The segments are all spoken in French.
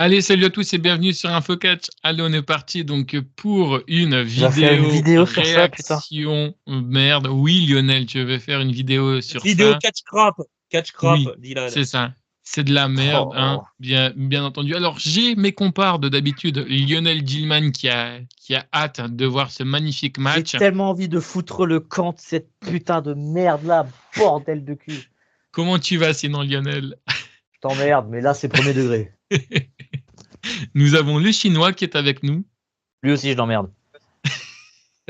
Allez, salut à tous et bienvenue sur InfoCatch. Allez, on est parti donc pour une Tu vas faire une vidéo sur ça, putain. réaction. Merde, oui Lionel, tu veux faire une vidéo sur Vidéo ça? catch crap, Oui, Dylan. c'est ça. C'est de la merde, hein, Oh. bien entendu. Alors, j'ai mes compars de d'habitude, Lionel Gilman qui a hâte de voir ce magnifique J'ai match. tellement envie de foutre le camp de cette putain de merde là, bordel de cul. Comment tu vas sinon, Lionel? Je t'emmerde, mais là c'est premier degré. Nous avons le Chinois qui est avec nous. Lui aussi je l'emmerde.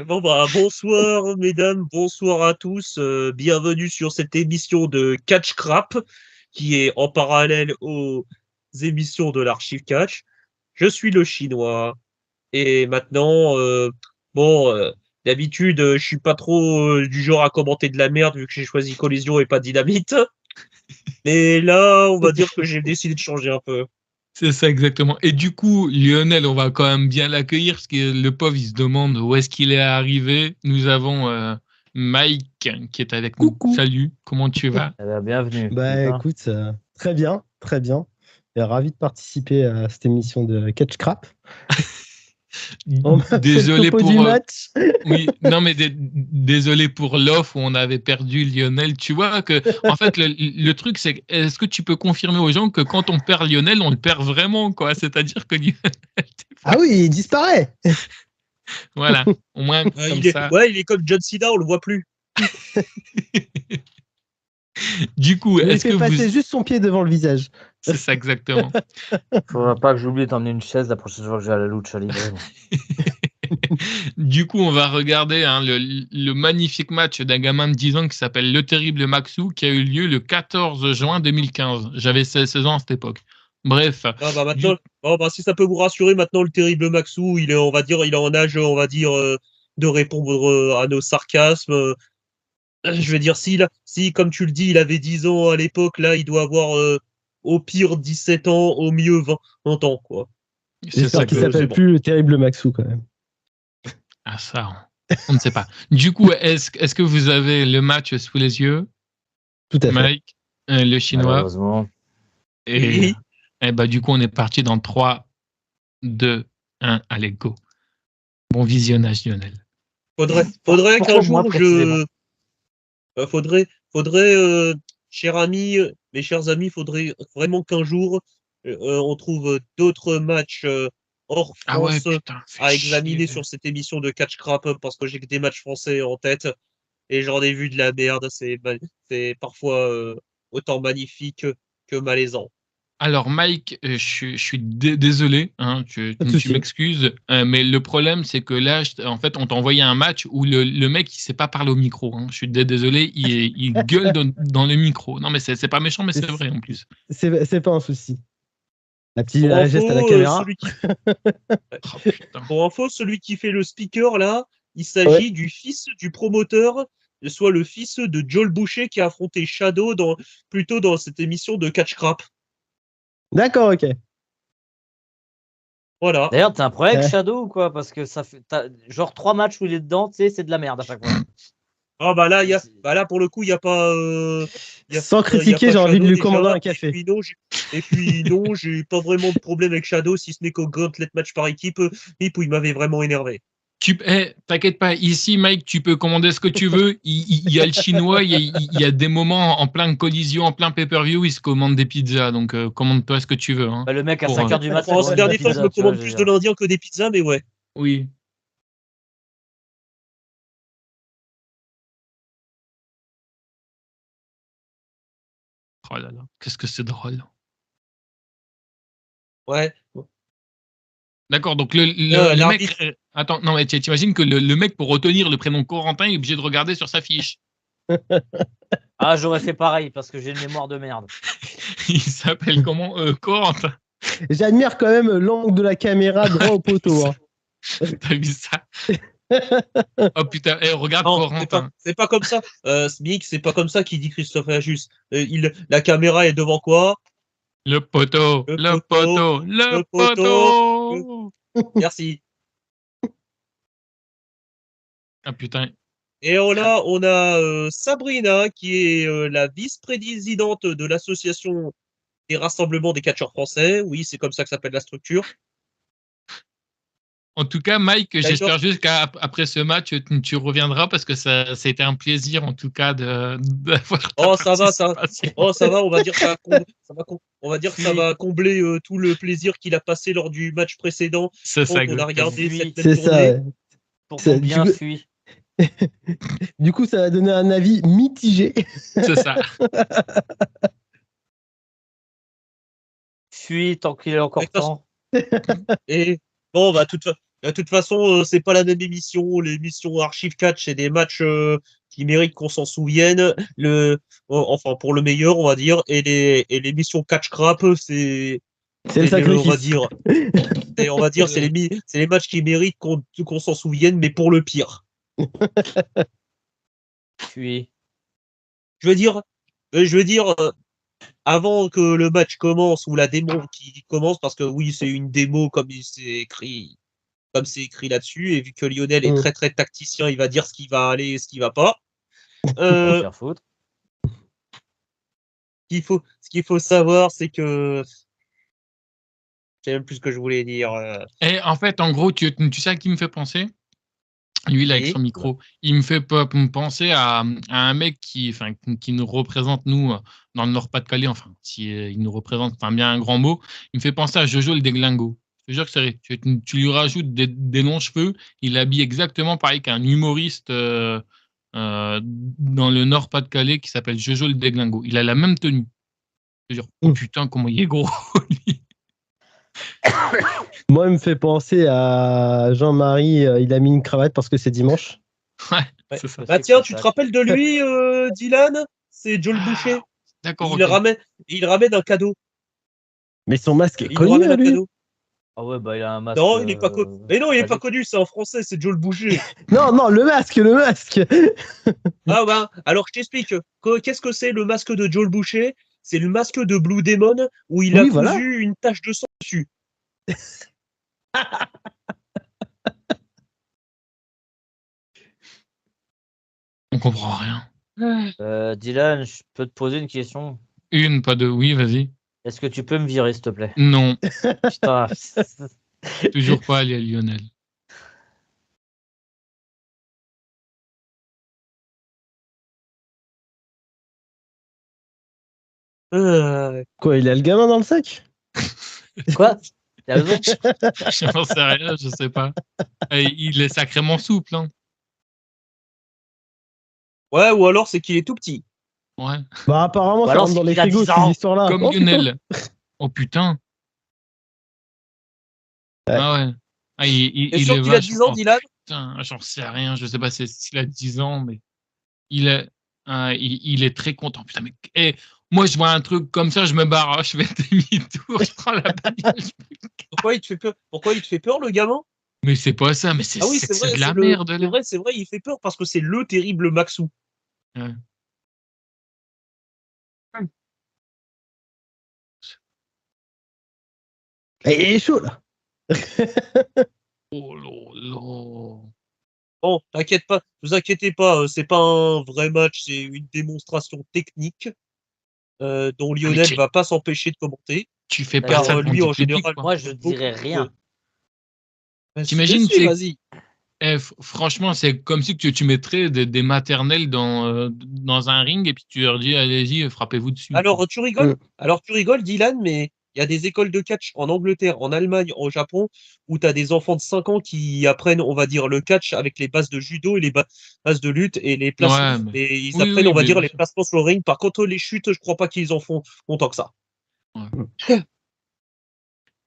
Bon bah bonsoir mesdames, bonsoir à tous, bienvenue sur cette émission de Catch Crap qui est en parallèle aux émissions de l'Archive Catch. Je suis le Chinois et maintenant d'habitude je suis pas trop du genre à commenter de la merde vu que j'ai choisi Collision et pas Dynamite. Mais là, on va dire que j'ai décidé de changer un peu. C'est ça exactement. Et du coup, Lionel, on va quand même bien l'accueillir parce que le pauvre, il se demande où est-ce qu'il est arrivé. Nous avons Mike qui est avec nous. Coucou. Salut, comment tu vas? Bienvenue. Bah putain. écoute, très bien, très bien. Et ravi de participer à cette émission de Catch Crap. On m'a fait le Désolé topo pour du match. oui, non mais désolé pour l'off où on avait perdu Lionel. Tu vois que en fait le truc c'est est-ce que tu peux confirmer aux gens que quand on perd Lionel, on le perd vraiment quoi, c'est-à-dire que Lionel Ah oui, il disparaît. voilà, au moins comme il est, ça. ouais, il est comme John Cena, on le voit plus. Du coup, Il est-ce fait que passer vous juste son pied devant le visage. c'est ça exactement. Faudra pas que j'oublie d'emmener une chaise la prochaine fois que j'ai à la lucha libre. Du coup, on va regarder le magnifique match d'un gamin de 10 ans qui s'appelle Le Terrible Maxou qui a eu lieu le 14 juin 2015. J'avais 16 ans à cette époque. Bref. Ah bah maintenant, si ça peut vous rassurer, maintenant le terrible Maxou, il est, on va dire, il est en âge, on va dire, de répondre à nos sarcasmes. Je veux dire, si, comme tu le dis, il avait 10 ans à l'époque, là, il doit avoir au pire 17 ans, au mieux 20 ans, quoi. C'est J'espère ça qu'il que c'est s'appelle bon. plus le terrible Maxou quand même. Ah ça, on ne sait pas. Du coup, est-ce que vous avez le match sous les yeux, Tout à fait. Mike, le Chinois? Malheureusement. Et, Oui. et bah du coup, on est parti dans 3, 2, 1, allez go. Bon visionnage, Lionel. Faudrait qu'un Pourquoi moi, jour précisément faudrait, chers amis, mes chers amis, faudrait vraiment qu'un jour on trouve d'autres matchs hors Ah ouais, France putain, fais à chier. examiner sur cette émission de Catch Crap parce que j'ai que des matchs français en tête et j'en ai vu de la merde. C'est parfois autant magnifique que malaisant. Alors Mike, je suis désolé, hein, Pas de tu souci. m'excuses, mais le problème c'est que là, en fait, on t'a envoyé un match où le mec il sait pas parler au micro. Hein. Je suis désolé, il gueule dans le micro. Non mais c'est pas méchant, mais c'est vrai en plus. C'est pas un souci. La petite Pour geste à la info, caméra. Oh, putain. pour info, celui qui fait le speaker là, il Ouais. s'agit du fils du promoteur, soit le fils de Joel Boucher qui a affronté Shadow plutôt dans cette émission de Catch Crap. D'accord, ok. Voilà. D'ailleurs, t'as un problème avec Ouais. Shadow ou quoi? Parce que ça fait genre 3 matchs où il est dedans, tu sais, c'est de la merde à chaque fois. Ah bah là, là pour le coup, il y a pas, Sans y a critiquer, pas j'ai envie de Shadow lui déjà. commander un Et café. puis non, j'ai pas vraiment de problème avec Shadow, si ce n'est qu'au gauntlet match par équipe, où il m'avait vraiment énervé. T'inquiète pas, ici Mike, tu peux commander ce que tu veux. Il y a le chinois, il y a des moments en plein collision, en plein pay-per-view, il se commande des pizzas, donc commande-toi ce que tu veux. Hein, Bah, le mec à pour, 5h du matin, Enfin, il ces mange de la derniers temps, je pizza, me tu vois, commande je veux plus de dire. l'Indien que des pizzas, mais ouais. oui. Oh là là, qu'est-ce que c'est drôle. Ouais. D'accord, donc le L'arbitre. mec. Attends, non, mais t'imagines que le mec, pour retenir le prénom Corentin, il est obligé de regarder sur sa fiche. Ah, j'aurais fait pareil parce que j'ai une mémoire de merde. Il s'appelle comment Corentin. J'admire quand même l'angle de la caméra droit au poteau. Hein. T'as vu ça? Oh putain, regarde Non, Corentin. c'est pas comme ça. Smic, c'est pas comme ça qu'il dit Christophe Ajus. La caméra est devant quoi? Le poteau, Le le poteau, poteau, le le poteau. poteau. Merci. Ah putain. Et on a Sabrina qui est la vice-présidente de l'association des rassemblements des catcheurs français. Oui, c'est comme ça que s'appelle la structure. En tout cas, Mike, D'accord. j'espère juste qu'après ce match, tu reviendras parce que ça a été un plaisir, en tout cas, d'avoir ta Oh, ça va, participation. ça va. On va dire que on va dire que ça va combler tout le plaisir qu'il a passé lors du match précédent. C'est ça, On a exactement. regardé Oui, cette C'est même ça, journée. ouais. Pour C'est- ton du bien, coup- fuis. Du coup, ça va donner un avis mitigé. C'est ça. Fuis tant qu'il est encore De toute façon- temps. Et bon, bah, de toute façon, c'est pas la même émission. L'émission Archive Catch, c'est des matchs qui méritent qu'on s'en souvienne. Enfin, pour le meilleur, on va dire. Et l'émission Catch Crap, C'est le on va sacrifice. dire, c'est les matchs qui méritent qu'on s'en souvienne, mais pour le pire. Fuis. Je veux dire, avant que le match commence ou la démo qui commence, parce que oui, c'est une démo comme c'est écrit là-dessus, et vu que Lionel est Mm. très très tacticien, il va dire ce qui va aller et ce qui va pas. On va Ce faire foutre. qu'il faut savoir, c'est que je sais même plus ce que je voulais dire. Et en fait, en gros, tu sais à qui me fait penser? Lui, là, avec Oui. son micro, il me fait penser à un mec qui nous représente, nous, dans le Nord-Pas-de-Calais, enfin, si, il nous représente, c'est bien un grand mot. Il me fait penser à Jojo le Déglingo. Je te jure que c'est vrai. Tu lui rajoutes des longs cheveux, il habille exactement pareil qu'un humoriste dans le Nord-Pas-de-Calais qui s'appelle Jojo le Déglingo. Il a la même tenue. Je te jure, oh putain, comment il est gros. Moi, il me fait penser à Jean-Marie. Il a mis une cravate parce que c'est dimanche. Ouais, Ouais. c'est ça. Bah tiens, tu te rappelles de lui, Dylan? C'est Joel Boucher. D'accord, Il ok. ramène un cadeau. Mais son masque est Il nous connu, ramène un lui. cadeau. Ah ouais, bah il a un masque. Non, il est pas connu. Mais non, il est pas basique. connu, c'est en français, c'est Joel Boucher. Non, non, le masque, le masque. Ah bah, alors je t'explique. Qu'est-ce que c'est le masque de Joel Boucher? C'est le masque de Blue Demon où il a Oui, cousu voilà. une tache de sang dessus. On comprend rien. Dylan, je peux te poser une question. Une, pas deux. Oui, vas-y. Est-ce que tu peux me virer, s'il te plaît? Non, Putain. toujours pas aller à Lionel. Quoi, il a le gamin dans le sac? Quoi? T'as raison? J'en sais rien, je sais pas. Il est sacrément souple, hein. Ouais, ou alors c'est qu'il est tout petit. Ouais. Bah, apparemment, Ou ça alors, rentre dans c'est les qu'il a frigos, 10 ces ans. histoires-là. Comme Oh, putain. Lionel. Oh putain. Ah ouais. Ah, T'es il sûr est qu'il a vache. 10 ans, Oh Dylan? putain, j'en sais rien. Je sais pas s'il a 10 ans, mais il est, il est très content. Putain, mais moi, je vois un truc comme ça, je me barre, hein, je fais demi-tour, je prends la bagnole. Pourquoi il te fait peur? Pourquoi il te fait peur, le gamin? Mais c'est pas ça, mais c'est Ah oui, c'est vrai, de la merde, là. c'est vrai, il fait peur parce que c'est le terrible Maxou. Ouais. Il est chaud, là. Oh là là. Bon, t'inquiète pas, vous inquiétez pas, c'est pas un vrai match, c'est une démonstration technique dont Lionel tu- va pas s'empêcher de commenter. Tu fais pas D'ailleurs, ça Car devant lui, du en public, général, quoi. Moi, je dirais rien. T'imagines, Vas-y, c'est vas-y. franchement, c'est comme si tu mettrais des maternelles dans un ring et puis tu leur dis, allez-y, frappez-vous dessus, quoi. Alors tu rigoles, Dylan, mais il y a des écoles de catch en Angleterre, en Allemagne, au Japon, où tu as des enfants de 5 ans qui apprennent, on va dire, le catch avec les bases de judo et les bases de lutte et les placements. Ouais, mais... Et ils Oui, apprennent, oui, on va mais dire, bien les sûr. placements sur le ring. Par contre, les chutes, je crois pas qu'ils en font autant que ça. Ouais.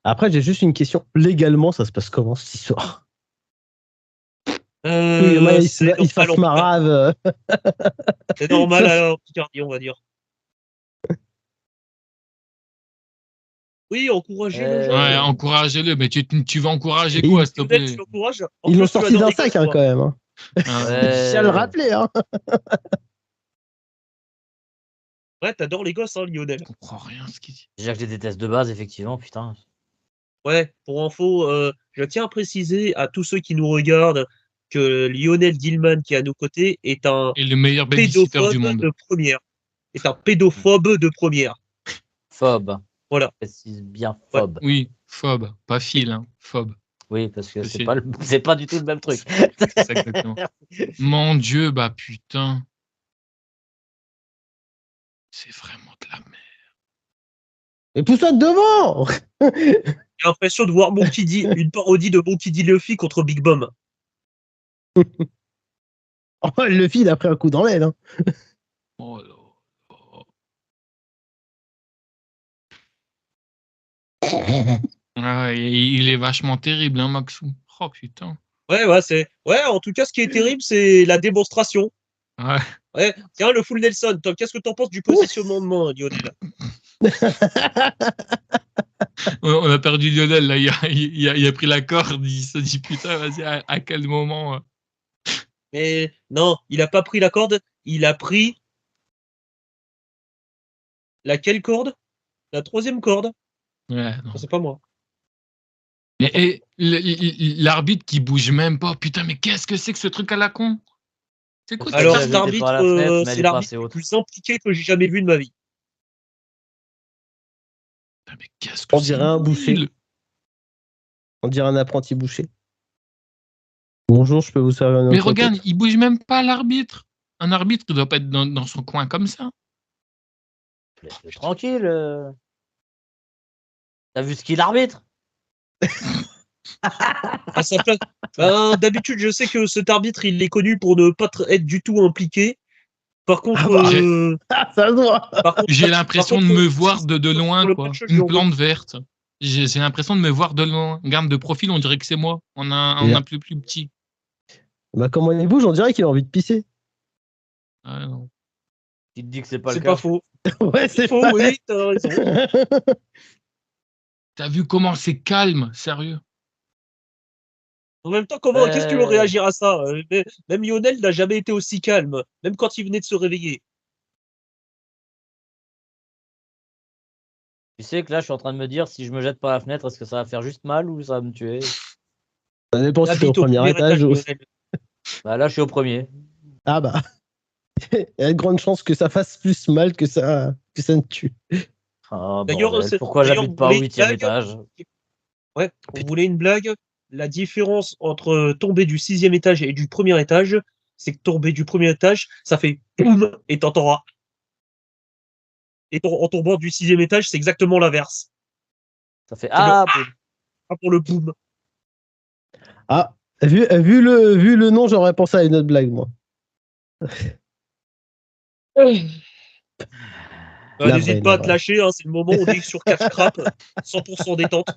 Après, j'ai juste une question. Légalement, ça se passe comment, cette histoire? Oui, il se C'est fasse normal, marave. c'est normal Ça, en Picardie, on va dire. Oui, encourager le jeune. Ouais, encouragez-le, mais tu vas encourager Et quoi, s'il te Lionel, plaît? tu l'encourages. En Ils l'ont plus, tu sorti adores d'un les sac, gosses, hein, toi. quand même. Hein. Ah, Je tiens à le rappeler. Hein. Ouais, t'adores les gosses, hein, Lionel. je comprends rien ce qu'il dit. Déjà que je les déteste de base, effectivement, putain. Ouais, pour info, je tiens à préciser à tous ceux qui nous regardent que Lionel Dillman, qui est à nos côtés, est un Et le meilleur babysitter pédophobe du monde. de première. Est un pédophobe de première. Phobe. Voilà. Précise bien phobe. Oui, phobe, pas fil, hein, phobe. Oui, parce que C'est- c'est pas du tout le même truc. C'est ça exactement. Mon Dieu, bah putain. C'est vraiment de la merde. Et pousse-toi devant. J'ai l'impression de voir Monkey D, une parodie de Monkey D. Luffy contre Big Bom. Oh, Luffy, il a pris un coup dans l'aile. Hein. Oh là là. Ah, il est vachement terrible, hein, Maxou. Oh putain. Ouais, en tout cas, ce qui est terrible, c'est la démonstration. Ouais. Ouais, tiens, le full Nelson. Qu'est-ce que t'en penses du positionnement, Lionel? On a perdu Lionel, là. Il a pris la corde. Il se dit, putain, vas-y, à quel moment Mais non, il a pas pris la corde. Il a pris laquelle corde? La troisième corde. Ouais, non. C'est pas moi. Et l'arbitre qui bouge même pas. Putain, mais qu'est-ce que c'est que ce truc à la con? C'est quoi Alors, Elle cet était arbitre, par la fenêtre, mais elle c'est est l'arbitre passée le haute. plus impliqué que j'ai jamais vu de ma vie. Putain, mais qu'est-ce que On c'est dirait un nul. boucher. On dirait un apprenti boucher. Bonjour, je peux vous servir une Mais autre regarde, coupe. il bouge même pas l'arbitre. Un arbitre, il doit pas être dans son coin comme ça. Laisse-le tranquille. T'as vu ce qu'il arbitre? À sa place. Ben, d'habitude, je sais que cet arbitre, il est connu pour ne pas être du tout impliqué. Par contre, Ah bah. Ah, ça se voit. J'ai l'impression de me voir de loin, sur le quoi. match, je lui Une en veux. plante verte. J'ai l'impression de me voir de loin. Regarde, de profil, on dirait que c'est moi. On a Et là- un peu plus petit. Bah, comment il bouge, on dirait qu'il a envie de pisser. Ah, non. Tu te dis que c'est pas le C'est cas. pas faux. Ouais, c'est Faux, pas- oui, t'as raison. T'as vu comment c'est calme, sérieux? En même temps, qu'est-ce que tu veux réagir à ça? Même Lionel n'a jamais été aussi calme, même quand il venait de se réveiller. Tu sais que là, je suis en train de me dire, si je me jette par la fenêtre, est-ce que ça va faire juste mal ou ça va me tuer? Ça dépend Il si t'es au habite au premier étage. Ou... Lionel. Bah là, je suis au premier. Ah bah. Il y a de grandes chances que ça fasse plus mal que ça ne tue. Ah, D'ailleurs, bordel. Pourquoi j'habite vous pas au voulez une 8e blague? étage? Ouais, vous voulez une blague? La différence entre tomber du 6e étage et du premier étage, c'est que tomber du premier étage, ça fait boum et t'entendras. Et en tombant du 6e étage, c'est exactement l'inverse. Ça fait C'est le ah, pas pour le boum. Ah, vu le nom, j'aurais pensé à une autre blague, moi. N'hésite pas à te lâcher, hein, c'est le moment où on est sur Catch Crap, 100% détente.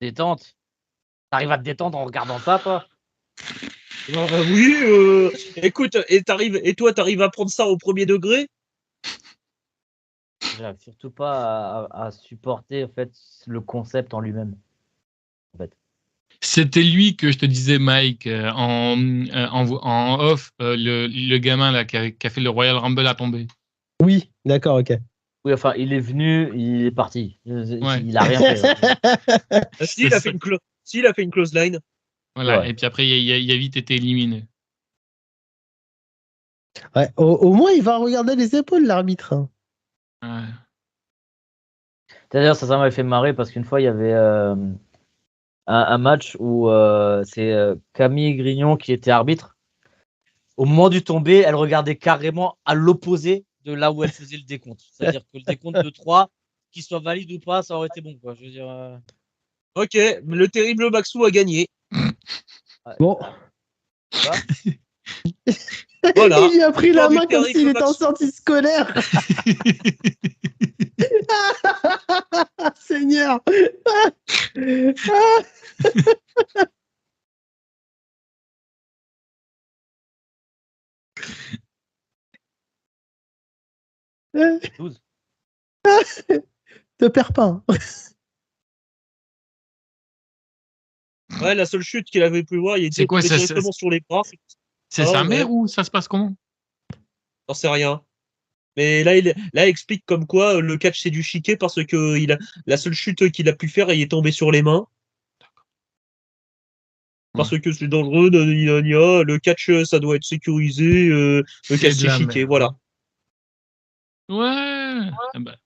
détente. T'arrives à te détendre en regardant ça, toi? Oui, écoute, et toi, t'arrives à prendre ça au premier degré? J'arrive surtout pas à supporter en fait le concept en lui-même. En fait. C'était lui que je te disais, Mike, en off, le gamin là, qui a fait le Royal Rumble a tombé. Oui, d'accord, ok. Oui, enfin, il est venu, il est parti. Ouais. Il a rien fait. Si, il a fait une close line. Voilà. Ouais. Et puis après, il a vite été éliminé. Ouais, au moins, il va regarder les épaules, l'arbitre. Hein. Ouais. D'ailleurs, ça m'avait fait marrer parce qu'une fois, il y avait un match où c'est Camille Grignon qui était arbitre. Au moment du tombé, elle regardait carrément à l'opposé de là où elle faisait le décompte. C'est-à-dire que le décompte de 3, qu'il soit valide ou pas, ça aurait été bon. Quoi. Je veux dire, Ok, le terrible Maxou a gagné. Bon. Quoi Voilà. Il lui a pris la Victoire du main comme terrible s'il était en Maxou. sortie scolaire. Seigneur. Ah. 12. Te perds pas. Hein. Ouais, la seule chute qu'il avait pu voir, il était C'est quoi, tombé ça, directement sur les bras. C'est Ah, sa ouais. mère ou ça se passe comment? J'en sais rien. Mais là, il explique comme quoi le catch c'est du chiquet parce que la seule chute qu'il a pu faire, il est tombé sur les mains. Parce que c'est dangereux, le catch ça doit être sécurisé, le catch c'est chiquet, voilà. Ouais. Ah bah,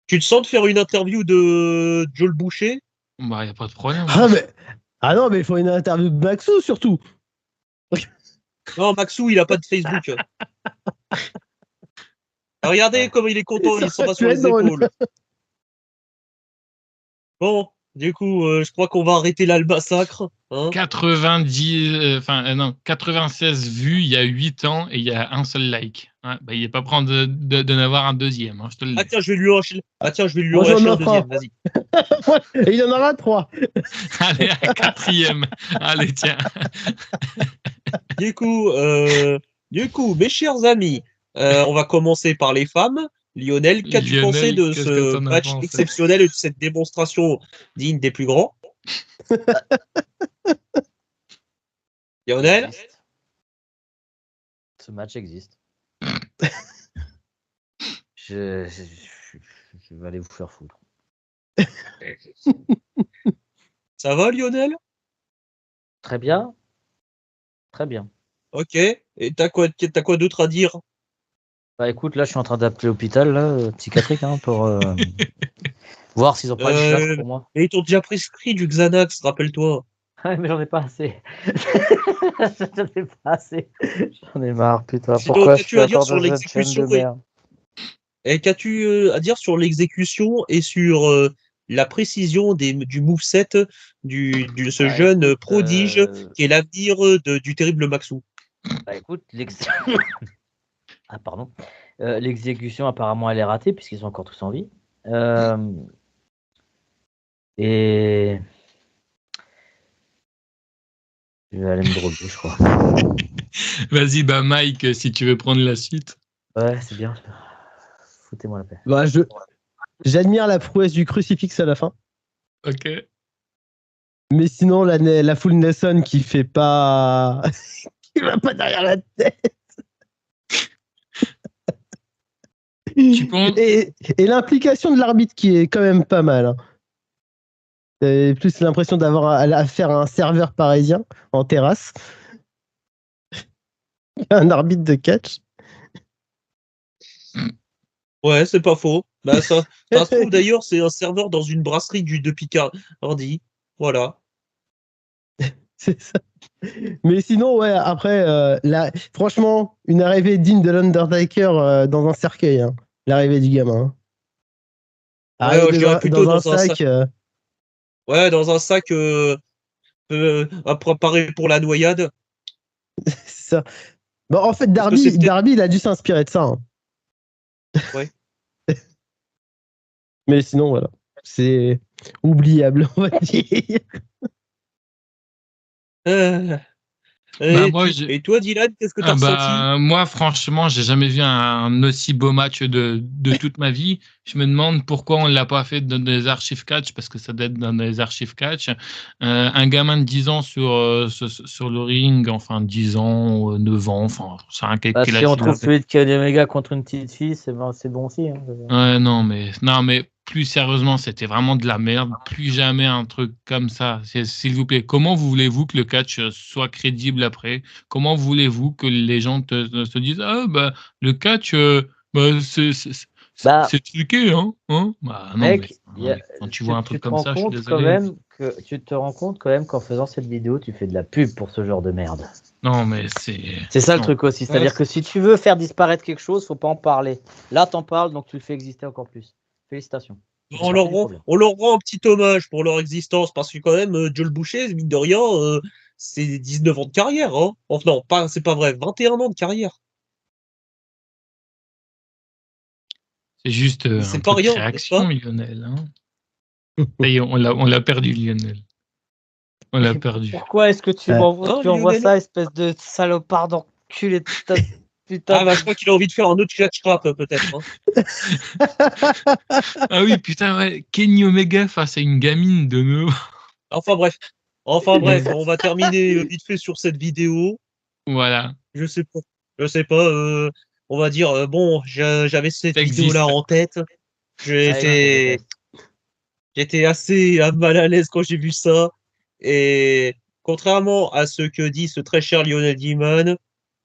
Tu te sens de faire une interview de Joel Boucher? Bah, y a pas de problème. Ah non, mais il faut une interview de Maxou surtout. Non, Maxou, il a pas de Facebook. Regardez comme il est content, il s'en va sur peut les être drôle. épaules. Bon, du coup, je crois qu'on va arrêter là le massacre. Hein. 96 vues il y a 8 ans et il y a un seul like. Ouais, bah, il n'est pas prêt de n'avoir un deuxième, hein, je te le dis. Ah tiens, je vais lui enlècher Moi, j'en un offre un. deuxième, vas-y. Il y en aura 3. Allez, un quatrième. Allez, tiens. Du coup, mes chers amis, on va commencer par les femmes. Lionel, qu'as-tu pensé Lionel, de qu'est-ce que ce t'en as match pensé? exceptionnel et de cette démonstration digne des plus grands? Lionel? Ce match existe. je vais aller vous faire foutre. Ça va, Lionel? Très bien. Très bien. Ok. Et t'as quoi d'autre à dire? Bah écoute, là je suis en train d'appeler l'hôpital psychiatrique pour voir s'ils ont pas une place pour moi. Et ils t'ont déjà prescrit du Xanax, rappelle-toi. Ouais, mais j'en ai pas assez. J'en ai pas assez. J'en ai marre, putain. Sinon, Pourquoi je qu'as-tu suis à dire encore sur dans cette chaîne de l'exécution merde? Et qu'as-tu à dire sur l'exécution et sur la précision du moveset de ce Bah jeune écoute, prodige qui est l'avenir du terrible Maxou? bah écoute, ah pardon. L'exécution apparemment elle est ratée puisqu'ils sont encore tous en vie. Et je vais aller me droguer, je crois. Vas-y, bah Mike, si tu veux prendre la suite. Ouais, c'est bien. Foutez-moi la paix. Bah, j'admire la prouesse du crucifix à la fin. Ok. Mais sinon, la full Nelson qui fait pas. qui va pas derrière la tête. Tu penses... Et l'implication de l'arbitre qui est quand même pas mal. Hein. T'as plus l'impression d'avoir à faire un serveur parisien en terrasse. Un arbitre de catch. Ouais, c'est pas faux. Bah, ça se trouve d'ailleurs, c'est un serveur dans une brasserie de Picardie. Voilà. C'est ça. Mais sinon, ouais, après, franchement, une arrivée digne de l'Undertaker dans un cercueil. Hein. L'arrivée du gamin. Hein. Ouais, je dirais plutôt dans un sac. Ouais, dans un sac à préparer pour la noyade. C'est ça. Bon, en fait, Parce que c'est Darby, il a dû s'inspirer de ça. Hein. Ouais. Mais sinon, voilà. C'est oubliable, on va dire. Bah, moi, Et toi, Dylan, qu'est-ce que tu as ressenti? Moi, franchement, j'ai jamais vu un aussi beau match de toute ma vie. Je me demande pourquoi on ne l'a pas fait dans les archives catch, parce que ça doit être dans les archives catch. Un gamin de 10 ans sur le ring, enfin 10 ans, 9 ans, enfin, c'est un Bah, si on trouve celui de Kenny Omega contre une petite fille, c'est bon aussi. Hein. Ouais, non, mais plus sérieusement, c'était vraiment de la merde. Plus jamais un truc comme ça. S'il vous plaît, comment voulez-vous que le catch soit crédible après? Comment voulez-vous que les gens se disent ah bah le catch bah, Bah, c'est truqué hein? Bah non mec, mais quand tu vois un truc comme ça, je suis désolé. Tu te rends compte quand même qu'en faisant cette vidéo, tu fais de la pub pour ce genre de merde. Non mais C'est ça le non. truc aussi, c'est-à-dire que si tu veux faire disparaître quelque chose, faut pas en parler. Là, t'en parles, donc tu le fais exister encore plus. Félicitations. On leur rend un petit hommage pour leur existence, parce que quand même, Joel Boucher, mine de rien, c'est 19 ans de carrière. Hein. Enfin, non, c'est pas vrai, 21 ans de carrière. C'est juste C'est un pas truc de rien, réaction, Lionel. Hein. Ça y est, on l'a perdu, Lionel. On l'a perdu. Pourquoi est-ce que tu envoies ça, espèce de salopard d'enculé de ta putain. Ah bah je crois qu'il a envie de faire un autre catch trap peut-être. Hein. Ah oui, putain, ouais. Kenny Omega face à une gamine de 9 ans. Enfin bref, on va terminer vite fait sur cette vidéo. Voilà. Je sais pas. On va dire bon, j'avais cette vidéo-là en tête. J'étais assez mal à l'aise quand j'ai vu ça. Et contrairement à ce que dit ce très cher Lionel Diamond,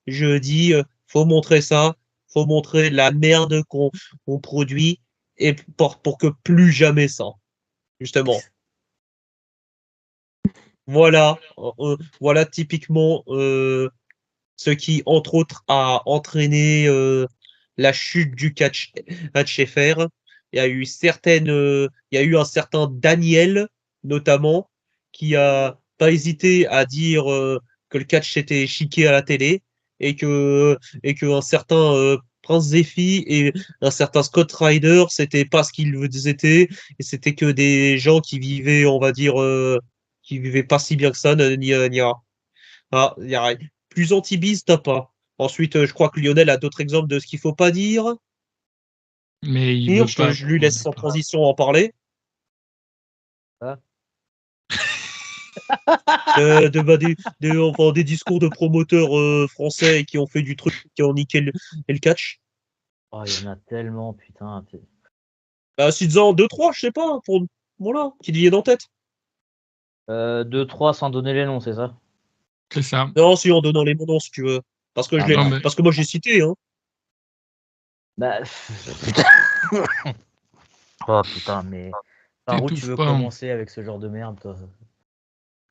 je dis faut montrer ça, faut montrer la merde qu'on produit. et pour que plus jamais ça, justement. Voilà, voilà typiquement ce qui, entre autres, a entraîné la chute du catch FR. Il y a eu un certain Daniel, notamment, qui a pas hésité à dire que le catch était chiqué à la télé et que un certain Prince Zephy et un certain Scott Ryder, c'était pas ce qu'ils étaient et c'était que des gens qui vivaient, on va dire, qui vivaient pas si bien que ça, ni rien. Ah, y a rien. Plus anti-bise, t'as pas. Ensuite, je crois que Lionel a d'autres exemples de ce qu'il faut pas dire. Mais il veut pas. Je lui laisse sans transition en parler. Ah. Enfin, des discours de promoteurs français qui ont fait du truc, qui ont niqué le catch. Oh, il y en a tellement, putain. Bah, si disant 2-3, je sais pas, pour voilà, qui te viennent en tête. 2-3 sans donner les noms, c'est ça? C'est ça. Non, si en donnant les noms, si tu veux. Parce que, Ah, non, mais- parce que moi j'ai cité, hein. Bah, putain. Oh putain, mais par où tu T'étouffes veux pas, hein. commencer avec ce genre de merde, toi?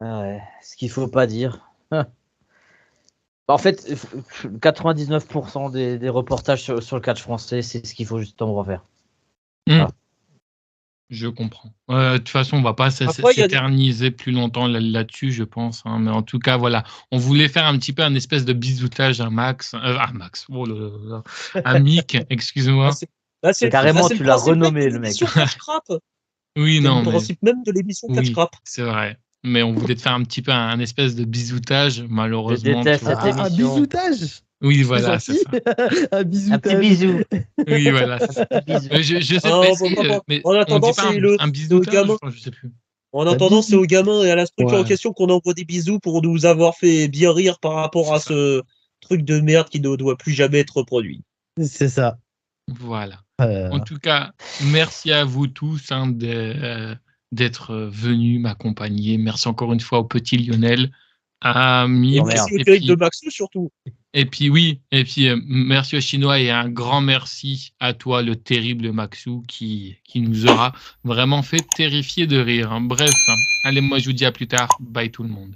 Ah ouais, ce qu'il faut pas dire. En fait, 99% des reportages sur le catch français, c'est ce qu'il faut justement faire. Je comprends. De toute façon, on va pas Après, il y a des- s'éterniser plus longtemps là-dessus, je pense, hein. Mais en tout cas, voilà, on voulait faire un petit peu un espèce de bisoutage à Max, oh là là, à Mick, excuse-moi. Carrément, c'est tu le l'as principe même renommé, de le mec. l'émission Catch Crap. Oui, C'est non, le mais principe même de l'émission Catch oui, Crap. c'est vrai. Mais on voulait te faire un petit peu un espèce de bisoutage, malheureusement. déteste tu vois. cette Un émission. bisoutage. Oui, C'est voilà, c'est gentil. ça. Un Un petit bisoutage. bisou. Oui, voilà, c'est ça. Un petit bisou. Mais je sais Ah, pas, est-ce bon, que, bon, mais en on attendant, dit pas un c'est au bisoutage, gamin. enfin, je sais plus. En Un attendant, c'est bisou. aux gamins et à la structure en Ouais. question qu'on envoie des bisous pour nous avoir fait bien rire par rapport à C'est ça. ce truc de merde qui ne doit plus jamais être reproduit. C'est ça. Voilà. Euh, En tout cas, merci à vous tous hein, d'être venus m'accompagner. Merci encore une fois au petit Lionel, à Et Mick, merci au et terrible de puis, Maxou surtout. merci au Chinois et un grand merci à toi, le terrible Maxou, qui nous aura vraiment fait terrifier de rire, hein. Bref, hein. Allez, moi je vous dis à plus tard. Bye tout le monde.